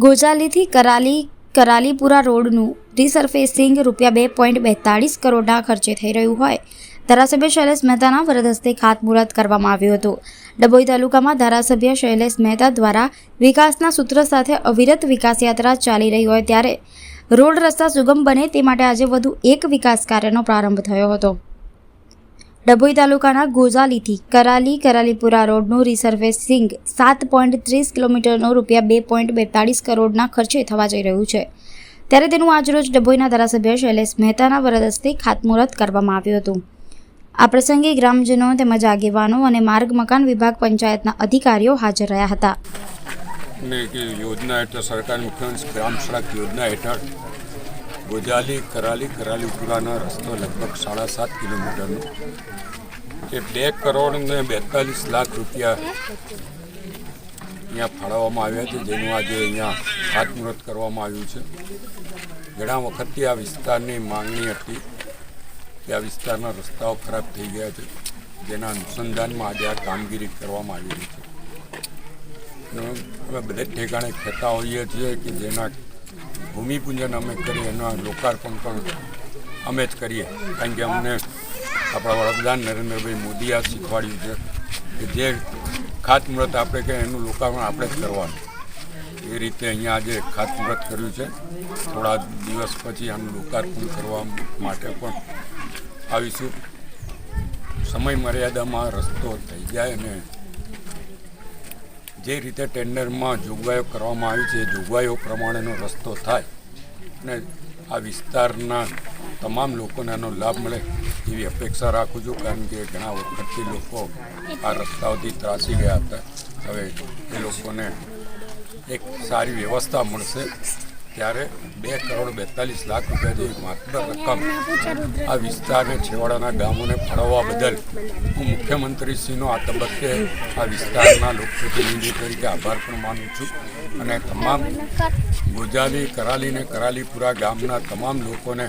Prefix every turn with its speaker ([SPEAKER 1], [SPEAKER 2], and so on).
[SPEAKER 1] ગોજાલીથી કરાલીપુરા રોડનું રીસર્ફેસિંગ ₹2.42 કરોડના ખર્ચે થઈ રહ્યું હોય ધારાસભ્ય શૈલેષ મહેતાના વરદ હસ્તે ખાતમુહૂર્ત કરવામાં આવ્યું હતું। ડભોઈ તાલુકામાં ધારાસભ્ય શૈલેષ મહેતા દ્વારા વિકાસના સૂત્ર સાથે અવિરત વિકાસ યાત્રા ચાલી રહી હોય ત્યારે રોડ રસ્તા સુગમ બને તે માટે આજે વધુ એક વિકાસ કાર્યનો પ્રારંભ થયો હતો। ડભોઈ તાલુકાના ગોજાલીથી કરાલીપુરા રોડનું રીસર્ફેસિંગ 7.30 કિલોમીટરનું ₹2.42 કરોડના ખર્ચે થવા જઈ રહ્યું છે ત્યારે તેનું આજરોજ ડભોઈના ધારાસભ્ય શૈલેષ મહેતાના વરદ હસ્તે ખાતમુહૂર્ત કરવામાં આવ્યું હતું। આ પ્રસંગે ગ્રામજનો તેમજ આગેવાનો અને માર્ગ મકાન વિભાગ પંચાયતના અધિકારીઓ હાજર રહ્યા હતા।
[SPEAKER 2] યોજના હેઠળ સરકારની મુખ્યમંત્રી ગ્રામ સડક યોજના હેઠળ ગોજાલી કરાલીપુરાનો રસ્તો લગભગ 7.5 કિલોમીટરનો જે ₹2.42 કરોડ અહીંયા ફાળવવામાં આવ્યા છે, જેનું આજે અહીંયા ખાતમુહૂર્ત કરવામાં આવ્યું છે। ઘણા વખતથી આ વિસ્તારની માંગણી હતી કે આ વિસ્તારના રસ્તાઓ ખરાબ થઈ ગયા છે, જેના અનુસંધાનમાં આજે આ કામગીરી કરવામાં આવી રહી છે। અમે બધે ઠેકાણે કહેતા હોઈએ છીએ કે જેના ભૂમિપૂજન અમે કરીએ એના લોકાર્પણ પણ અમે જ કરીએ, કારણ કે અમને આપણા વડાપ્રધાન નરેન્દ્રભાઈ મોદીએ આ શીખવાડ્યું છે કે જે ખાતમુહૂર્ત આપણે કહીએ એનું લોકાર્પણ આપણે જ કરવાનું। એ રીતે અહીંયા આજે ખાતમુહૂર્ત કર્યું છે। થોડા દિવસ પછી આનું લોકાર્પણ કરવા માટે પણ આવીશું। સમય મર્યાદામાં રસ્તો થઈ જાય અને જે રીતે ટેન્ડરમાં જોગવાઈઓ કરવામાં આવી છે એ જોગવાઈઓ પ્રમાણેનો રસ્તો થાય અને આ વિસ્તારના તમામ લોકોને આનો લાભ મળે એવી અપેક્ષા રાખું છું, કારણ કે ઘણા વખતથી લોકો આ રસ્તાઓથી ત્રાસી ગયા હતા। હવે એ લોકોને એક સારી વ્યવસ્થા મળશે ત્યારે ₹2.42 જેવી માત્ર રકમ આ વિસ્તારને છેવાડાના ગામોને ફાળવવા બદલ હું મુખ્યમંત્રીશ્રીનો આ તબક્કે આ વિસ્તારના લોકપ્રતિનિધિ તરીકે આભાર પણ માનું છું અને તમામ ગોજાલી કરાલી અને કરાલીપુરા ગામના તમામ લોકોને